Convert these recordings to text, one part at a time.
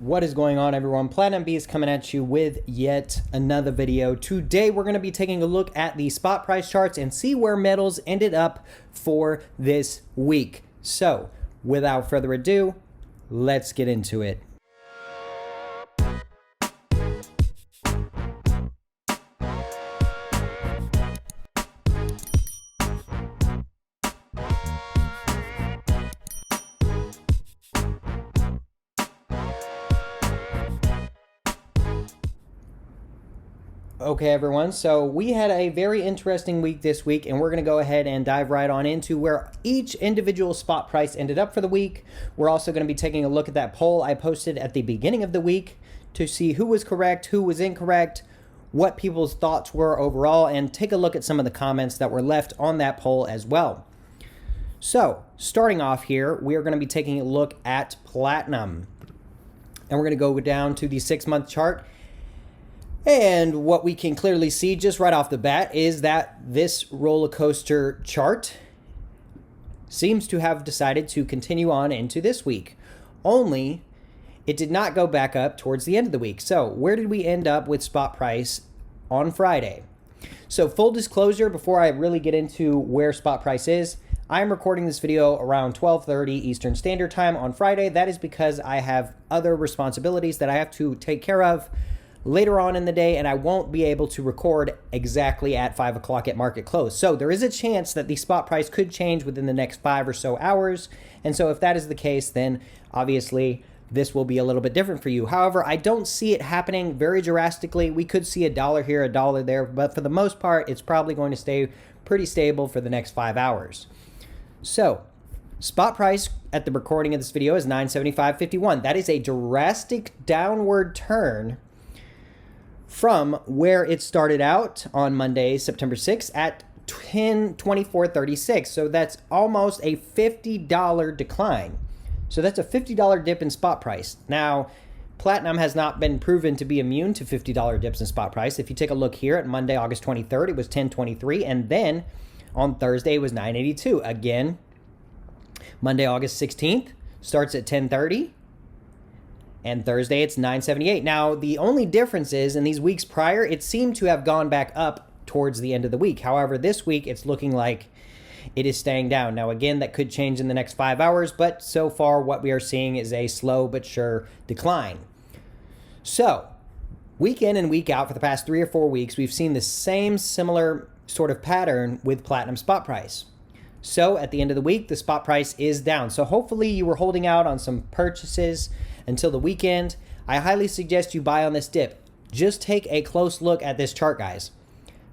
What is going on, everyone? Platinum B is coming at you with yet another video. Today we're going to be taking a look at the spot price charts and see where metals ended up for this week. So without further ado, let's get into it. Okay, everyone, so we had a very interesting week this week, and we're going to go ahead and dive right on into where each individual spot price ended up for the week. We're also going to be taking a look at that poll I posted at the beginning of the week to see who was correct, who was incorrect, what people's thoughts were overall, and take a look at some of the comments that were left on that poll as well. So, starting off here, we are going to be taking a look at platinum, and we're going to go down to the 6-month chart. And what we can clearly see just right off the bat is that this roller coaster chart seems to have decided to continue on into this week. Only it did not go back up towards the end of the week. So where did we end up with spot price on Friday? So full disclosure, before I really get into where spot price is, I'm recording this video around 12:30 Eastern Standard Time on Friday. That is because I have other responsibilities that I have to take care of later on in the day, and I won't be able to record exactly at 5 o'clock at market close. So there is a chance that the spot price could change within the next 5 or so hours. And so if that is the case, then obviously this will be a little bit different for you. However, I don't see it happening very drastically. We could see $1 here, $1 there, but for the most part, it's probably going to stay pretty stable for the next 5 hours. So spot price at the recording of this video is $975.51. That is a drastic downward turn from where it started out on Monday, September 6th at $1024.36. So that's almost a $50 decline. So that's a $50 dip in spot price. Now, platinum has not been proven to be immune to $50 dips in spot price. If you take a look here at Monday, August 23rd, it was $1023, and then on Thursday it was $982. Again, Monday, August 16th starts at $1030. And Thursday, it's $978. Now, the only difference is in these weeks prior, it seemed to have gone back up towards the end of the week. However, this week, it's looking like it is staying down. Now, again, that could change in the next 5 hours, but so far, what we are seeing is a slow but sure decline. So, week in and week out for the past 3 or 4 weeks, we've seen the same similar sort of pattern with platinum spot price. So, at the end of the week, the spot price is down. So, hopefully, you were holding out on some purchases until the weekend. I highly suggest you buy on this dip. Just take a close look at this chart, guys.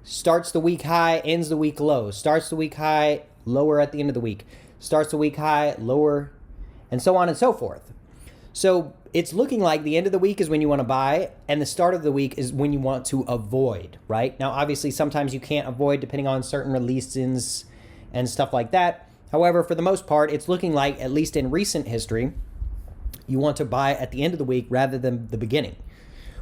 Starts the week high, ends the week low. Starts the week high, lower at the end of the week. Starts the week high, lower, and so on and so forth. So it's looking like the end of the week is when you want to buy, and the start of the week is when you want to avoid, right? Now, obviously, sometimes you can't avoid depending on certain releases and stuff like that. However, for the most part, it's looking like, at least in recent history, you want to buy at the end of the week rather than the beginning,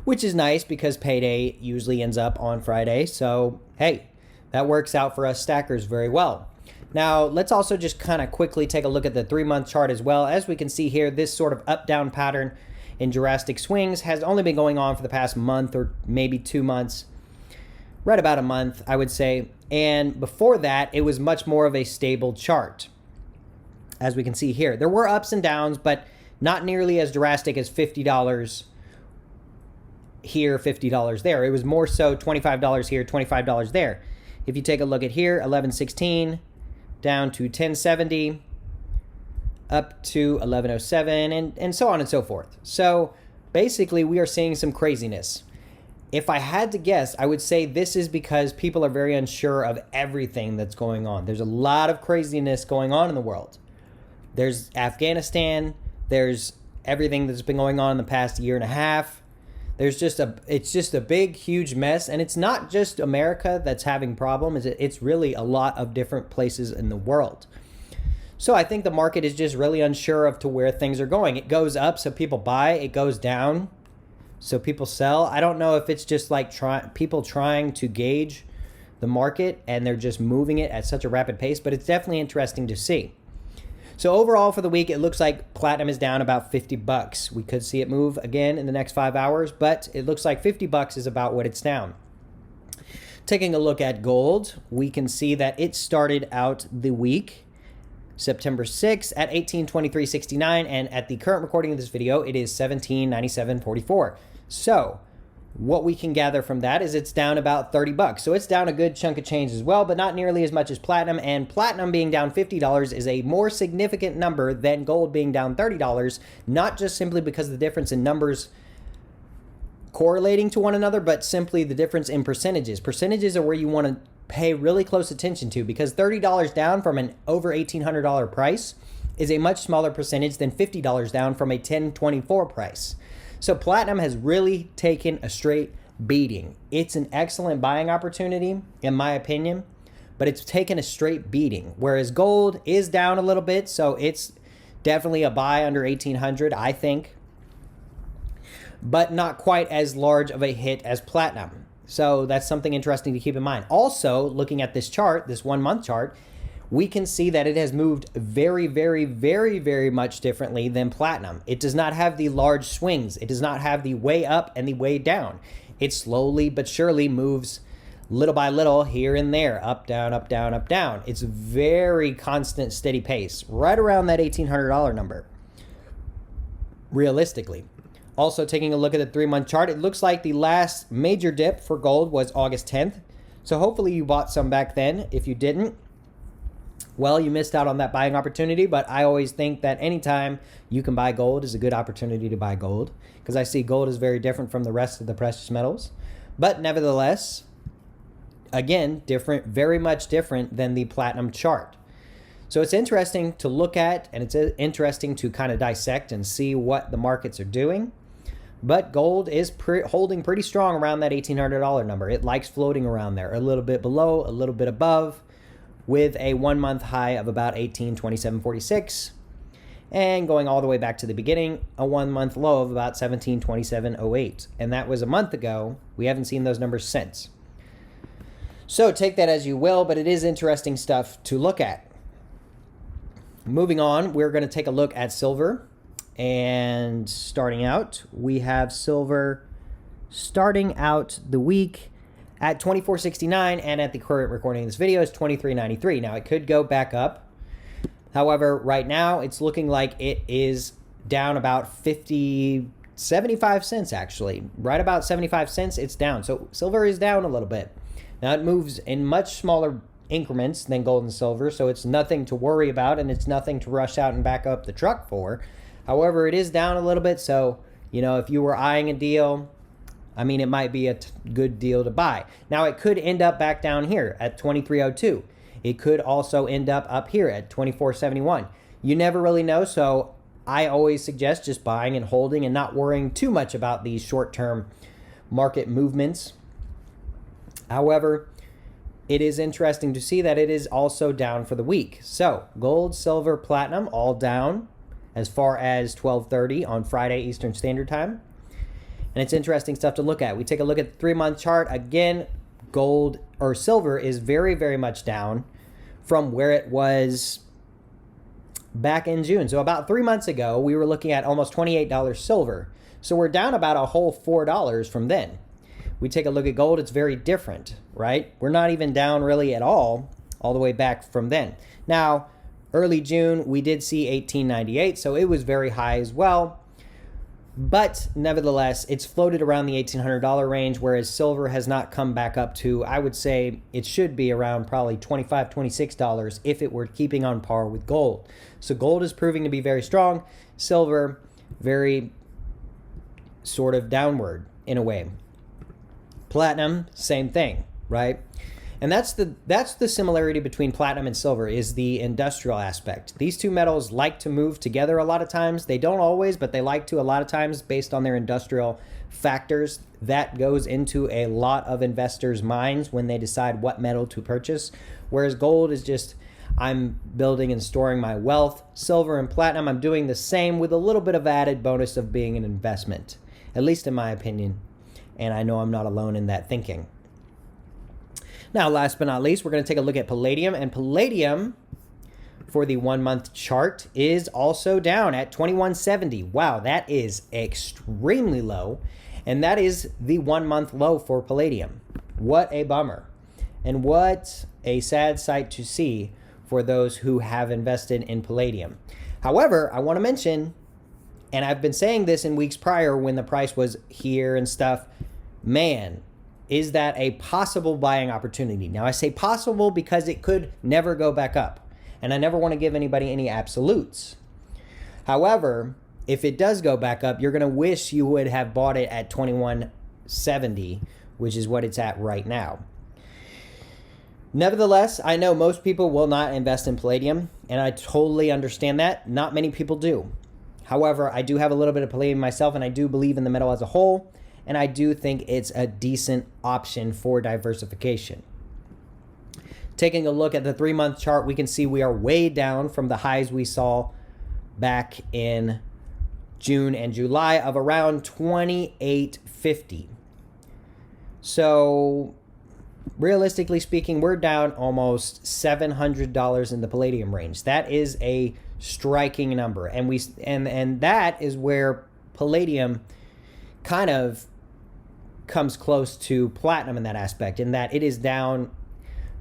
which is nice because payday usually ends up on Friday. So, hey, that works out for us stackers very well. Now, let's also just kind of quickly take a look at the 3-month chart as well. As we can see here, this sort of up-down pattern in drastic swings has only been going on for the past month or maybe 2 months, right about a month, I would say. And before that, it was much more of a stable chart. As we can see here, there were ups and downs, but not nearly as drastic as $50 here, $50 there. It was more so $25 here, $25 there. If you take a look at here, 1116 down to 1070, up to 1107, and so on and so forth. So basically, we are seeing some craziness. If I had to guess, I would say this is because people are very unsure of everything that's going on. There's a lot of craziness going on in the world. There's Afghanistan. There's everything that's been going on in the past year and a half. It's just a big, huge mess. And it's not just America that's having problems. It's really a lot of different places in the world. So I think the market is just really unsure of to where things are going. It goes up, so people buy. It goes down, so people sell. I don't know if it's just like people trying to gauge the market and they're just moving it at such a rapid pace, but it's definitely interesting to see. So overall for the week, it looks like platinum is down about $50. We could see it move again in the next 5 hours, but it looks like $50 is about what it's down. Taking a look at gold, we can see that it started out the week September 6th at 1823.69, and at the current recording of this video, it is 1797.44. So what we can gather from that is it's down about $30. So it's down a good chunk of change as well, but not nearly as much as platinum. And platinum being down $50 is a more significant number than gold being down $30, not just simply because of the difference in numbers correlating to one another, but simply the difference in percentages. Percentages are where you want to pay really close attention to, because $30 down from an over $1,800 price is a much smaller percentage than $50 down from a $1,024 price. So platinum has really taken a straight beating. It's an excellent buying opportunity, in my opinion, but it's taken a straight beating, whereas gold is down a little bit, so it's definitely a buy under 1,800, I think, but not quite as large of a hit as platinum. So that's something interesting to keep in mind. Also, looking at this chart, this 1 month chart, we can see that it has moved very, very, very, very much differently than platinum. It does not have the large swings. It does not have the way up and the way down. It slowly but surely moves little by little here and there, up, down, up, down, up, down. It's very constant, steady pace, right around that $1,800 number, realistically. Also, taking a look at the 3 month chart, it looks like the last major dip for gold was August 10th. So hopefully you bought some back then. If you didn't, well, you missed out on that buying opportunity, but I always think that anytime you can buy gold is a good opportunity to buy gold, because I see gold is very different from the rest of the precious metals. But nevertheless, again, different, very much different than the platinum chart. So it's interesting to look at, and it's interesting to kind of dissect and see what the markets are doing. But gold is holding pretty strong around that $1,800 number. It likes floating around there, a little bit below, a little bit above, with a 1 month high of about 1827.46, and going all the way back to the beginning, a 1 month low of about 1727.08. And that was a month ago. We haven't seen those numbers since. So take that as you will, but it is interesting stuff to look at. Moving on, we're going to take a look at silver. And starting out, we have silver starting out the week at $24.69, and at the current recording of this video is $23.93. Now, it could go back up. However, right now, it's looking like it is down about 75 cents, actually. Right about 75 cents, it's down. So silver is down a little bit. Now, it moves in much smaller increments than gold and silver, so it's nothing to worry about, and it's nothing to rush out and back up the truck for. However, it is down a little bit, so, you know, if you were eyeing a deal, I mean, it might be a good deal to buy. Now, it could end up back down here at 23.02. It could also end up here at 24.71. You never really know, so I always suggest just buying and holding and not worrying too much about these short-term market movements. However, it is interesting to see that it is also down for the week. So, gold, silver, platinum, all down as far as 12:30 on Friday Eastern Standard Time. And it's interesting stuff to look at. We take a look at the 3 month chart. Again, gold or silver is very, very much down from where it was back in June. So about 3 months ago, we were looking at almost $28 silver. So we're down about a whole $4 from then. We take a look at gold, it's very different, right? We're not even down really at all the way back from then. Now, early June, we did see $18.98, so it was very high as well. But nevertheless, it's floated around the $1,800 range, whereas silver has not come back up to, I would say it should be around probably $25, $26 if it were keeping on par with gold. So gold is proving to be very strong. Silver, very sort of downward in a way. Platinum, same thing, right? And that's the similarity between platinum and silver, is the industrial aspect. These two metals like to move together a lot of times. They don't always, but they like to a lot of times based on their industrial factors. That goes into a lot of investors' minds when they decide what metal to purchase. Whereas gold is just, I'm building and storing my wealth. Silver and platinum, I'm doing the same with a little bit of added bonus of being an investment, at least in my opinion. And I know I'm not alone in that thinking. Now, last but not least, we're going to take a look at palladium. And palladium for the 1 month chart is also down at 2170. Wow, that is extremely low. And that is the 1 month low for Palladium. What a bummer. And what a sad sight to see for those who have invested in Palladium. However, I want to mention, and I've been saying this in weeks prior when the price was here and stuff, man, is that a possible buying opportunity? Now, I say possible because it could never go back up. And I never want to give anybody any absolutes. However, if it does go back up, you're going to wish you would have bought it at 2170, which is what it's at right now. Nevertheless, I know most people will not invest in Palladium, and I totally understand that. Not many people do. However, I do have a little bit of Palladium myself, and I do believe in the metal as a whole, and I do think it's a decent option for diversification. Taking a look at the 3 month chart, we can see we are way down from the highs we saw back in June and July of around 2850. So realistically speaking, we're down almost $700 in the Palladium range. That is a striking number, and that is where Palladium kind of comes close to platinum in that aspect, in that it is down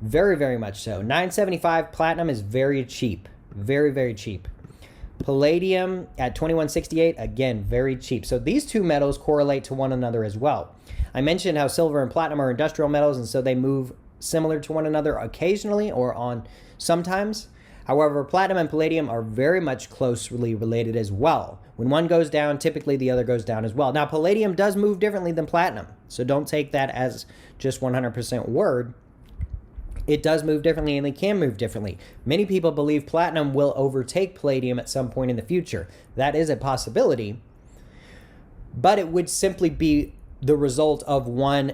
very, very much so. 975 platinum is very cheap, very, very cheap. Palladium at 2168, again, very cheap. So these two metals correlate to one another as well. I mentioned how silver and platinum are industrial metals, and so they move similar to one another occasionally or on sometimes. However, platinum and palladium are very much closely related as well. When one goes down, typically the other goes down as well. Now, palladium does move differently than platinum, so don't take that as just 100% word. It does move differently, and they can move differently. Many people believe platinum will overtake palladium at some point in the future. That is a possibility, but it would simply be the result of one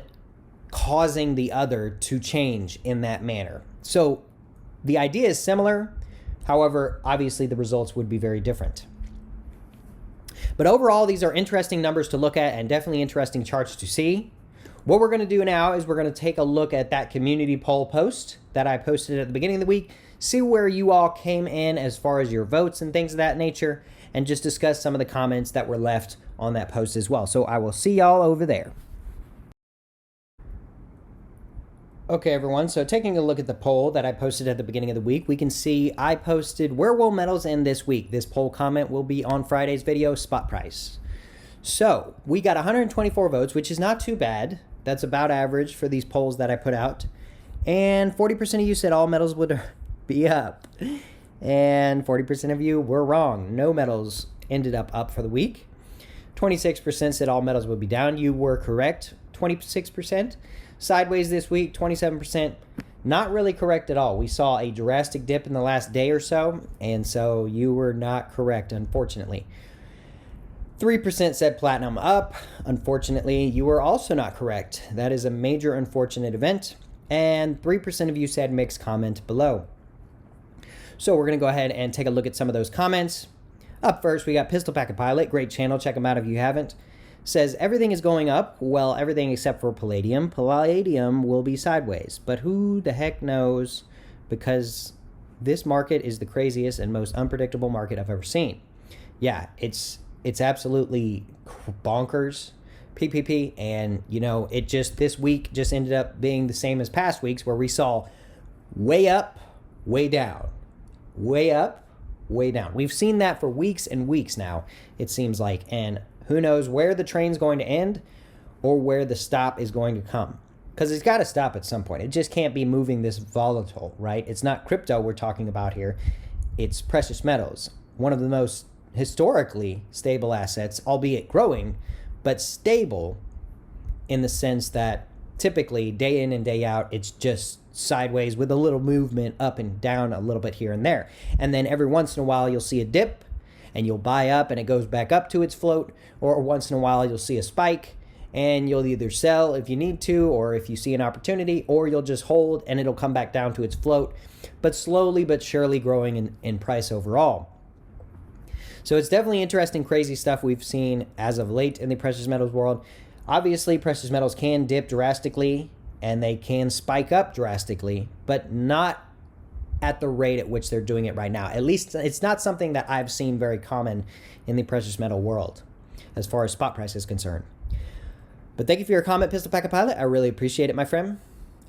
causing the other to change in that manner. So the idea is similar. However, obviously the results would be very different. But overall, these are interesting numbers to look at and definitely interesting charts to see. What we're going to do now is we're going to take a look at that community poll post that I posted at the beginning of the week, see where you all came in as far as your votes and things of that nature, and just discuss some of the comments that were left on that post as well. So I will see y'all over there. Okay, everyone, so taking a look at the poll that I posted at the beginning of the week, we can see I posted, where will metals end this week? This poll comment will be on Friday's video, spot price. So we got 124 votes, which is not too bad. That's about average for these polls that I put out. And 40% of you said all metals would be up. And 40% of you were wrong. No metals ended up for the week. 26% said all metals would be down. You were correct. 26%. Sideways this week, 27%. Not really correct at all. We saw a drastic dip in the last day or so, and so you were not correct, unfortunately. 3% said platinum up. Unfortunately, you were also not correct. That is a major unfortunate event. And 3% of you said mixed, comment below. So we're going to go ahead and take a look at some of those comments. Up first, we got Pistol Packet Pilot. Great channel. Check them out if you haven't. Says, everything is going up. Well, everything except for Palladium. Palladium will be sideways. But who the heck knows? Because this market is the craziest and most unpredictable market I've ever seen. Yeah, it's absolutely bonkers. PPP. And, you know, it just, this week just ended up being the same as past weeks, where we saw way up, way down. Way up, way down. We've seen that for weeks and weeks now, it seems like. And who knows where the train's going to end or where the stop is going to come. Because it's got to stop at some point. It just can't be moving this volatile, right? It's not crypto we're talking about here. It's precious metals. One of the most historically stable assets, albeit growing, but stable in the sense that typically day in and day out, it's just sideways with a little movement up and down a little bit here and there. And then every once in a while, you'll see a dip and you'll buy up and it goes back up to its float, or once in a while you'll see a spike and you'll either sell if you need to, or if you see an opportunity, or you'll just hold and it'll come back down to its float, but slowly but surely growing in price overall. So it's definitely interesting, crazy stuff we've seen as of late in the precious metals world. Obviously, precious metals can dip drastically and they can spike up drastically, but not at the rate at which they're doing it right now. At least it's not something that I've seen very common in the precious metal world as far as spot price is concerned. But thank you for your comment, Pistol Packer Pilot. I really appreciate it, my friend.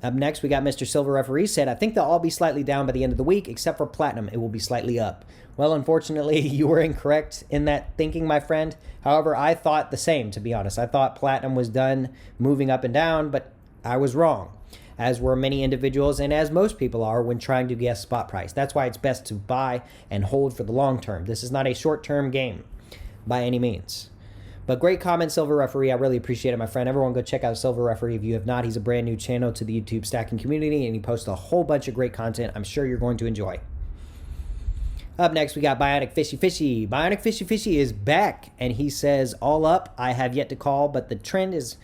Up next, we got Mr. Silver Referee said, I think they'll all be slightly down by the end of the week, except for Platinum. It will be slightly up. Well, unfortunately, you were incorrect in that thinking, my friend. However, I thought the same, to be honest. I thought Platinum was done moving up and down, but I was wrong, as were many individuals and as most people are when trying to guess spot price. That's why it's best to buy and hold for the long term. This is not a short-term game by any means. But great comment, Silver Referee. I really appreciate it, my friend. Everyone go check out Silver Referee if you have not. He's a brand new channel to the YouTube stacking community, and he posts a whole bunch of great content I'm sure you're going to enjoy. Up next, we got Bionic Fishy Fishy. Bionic Fishy Fishy is back, and he says, all up, I have yet to call, but the trend is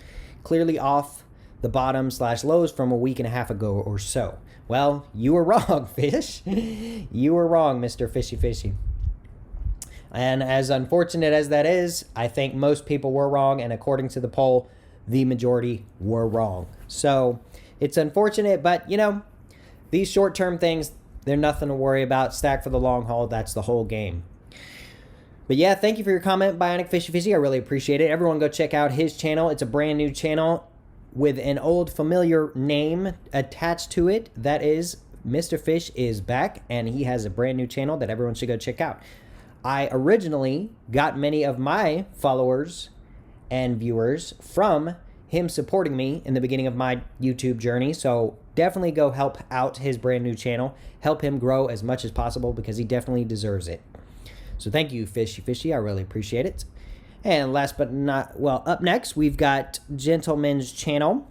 clearly off the bottom/lows from a week and a half ago or so. Well, you were wrong, Fish. You were wrong, Mr. Fishy Fishy. And as unfortunate as that is, I think most people were wrong, and according to the poll, the majority were wrong. So it's unfortunate, but, you know, these short-term things, they're nothing to worry about. Stack for the long haul, that's the whole game. But yeah, thank you for your comment, Bionic Fishy Fishy. I really appreciate it. Everyone go check out his channel. It's a brand new channel with an old familiar name attached to it. That is Mr. Fish is back, and he has a brand new channel that everyone should go check out. I originally got many of my followers and viewers from him supporting me in the beginning of my YouTube journey. So definitely go help out his brand new channel. Help him grow as much as possible because he definitely deserves it. So thank you, Fishy Fishy. I really appreciate it. And last but not, well, up next, we've got Gentleman's Channel.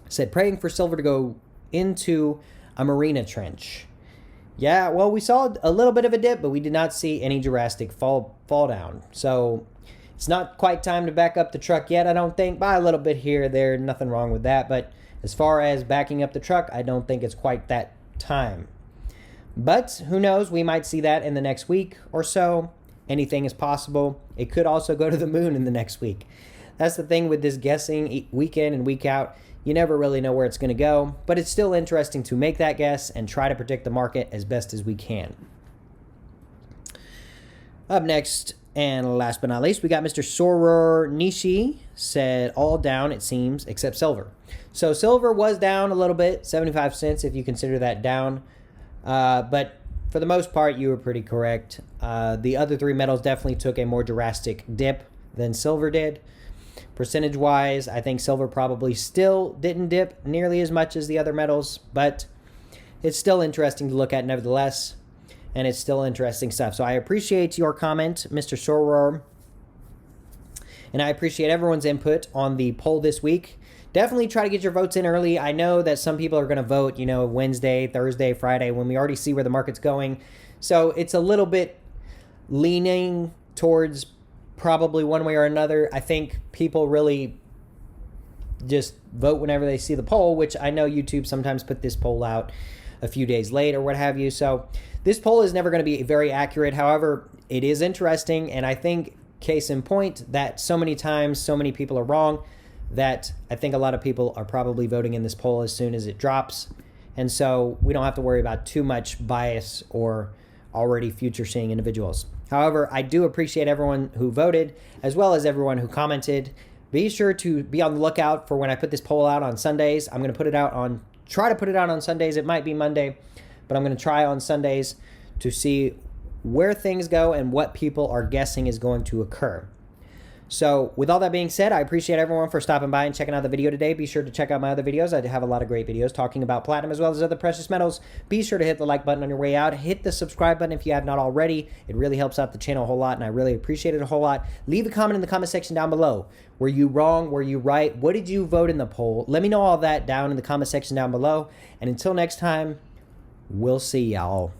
Said, praying for silver to go into a marina trench. Yeah, well, we saw a little bit of a dip, but we did not see any drastic fall down. So it's not quite time to back up the truck yet, I don't think. Buy a little bit here, there, nothing wrong with that. But as far as backing up the truck, I don't think it's quite that time. But who knows? We might see that in the next week or so. Anything is possible. It could also go to the moon in the next week. That's the thing with this guessing week in and week out. You never really know where it's going to go, but it's still interesting to make that guess and try to predict the market as best as we can. Up next, and last but not least, we got Mr. Soror Nishi. Said all down, it seems, except silver. So silver was down a little bit, 75 cents if you consider that down. But for the most part, you were pretty correct. The other three metals definitely took a more drastic dip than silver did. Percentage-wise, I think silver probably still didn't dip nearly as much as the other metals, but it's still interesting to look at nevertheless, and it's still interesting stuff. So I appreciate your comment, Mr. Soror, and I appreciate everyone's input on the poll this week. Definitely try to get your votes in early. I know that some people are going to vote, Wednesday, Thursday, Friday, when we already see where the market's going. So it's a little bit leaning towards probably one way or another. I think people really just vote whenever they see the poll, which I know YouTube sometimes put this poll out a few days late or what have you. So this poll is never going to be very accurate. However, it is interesting, and I think case in point that so many times so many people are wrong that I think a lot of people are probably voting in this poll as soon as it drops. And so we don't have to worry about too much bias or already future seeing individuals. However, I do appreciate everyone who voted as well as everyone who commented. Be sure to be on the lookout for when I put this poll out on Sundays. I'm going to try to put it out on Sundays. It might be Monday, but I'm going to try on Sundays to see where things go and what people are guessing is going to occur. So with all that being said, I appreciate everyone for stopping by and checking out the video today. Be sure to check out my other videos. I have a lot of great videos talking about platinum as well as other precious metals. Be sure to hit the like button on your way out. Hit the subscribe button if you have not already. It really helps out the channel a whole lot, and I really appreciate it a whole lot. Leave a comment in the comment section down below. Were you wrong? Were you right? What did you vote in the poll? Let me know all that down in the comment section down below. And until next time, we'll see y'all.